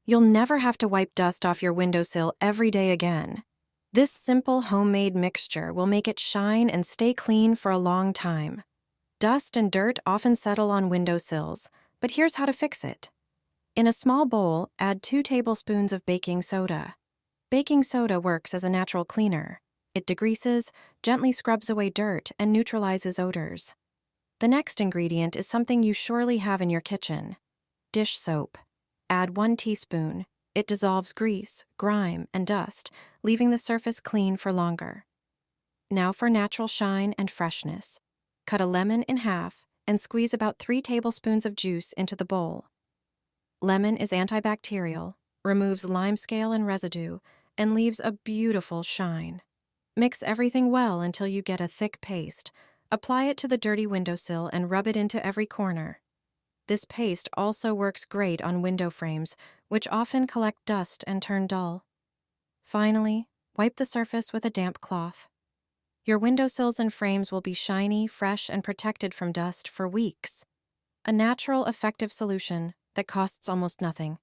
You'll never have to wipe dust off your windowsill every day again. This simple homemade mixture will make it shine and stay clean for a long time. Dust and dirt often settle on windowsills, but here's how to fix it. In a small bowl, add 2 tablespoons of baking soda. Baking soda works as a natural cleaner. It degreases, gently scrubs away dirt, and neutralizes odors. The next ingredient is something you surely have in your kitchen: dish soap. Add 1 teaspoon. It dissolves grease, grime, and dust, leaving the surface clean for longer. Now for natural shine and freshness. Cut a lemon in half and squeeze about 3 tablespoons of juice into the bowl. Lemon is antibacterial, removes limescale and residue, and leaves a beautiful shine. Mix everything well until you get a thick paste. Apply it to the dirty windowsill and rub it into every corner. This paste also works great on window frames, which often collect dust and turn dull. Finally, wipe the surface with a damp cloth. Your windowsills and frames will be shiny, fresh, and protected from dust for weeks. A natural, effective solution that costs almost nothing.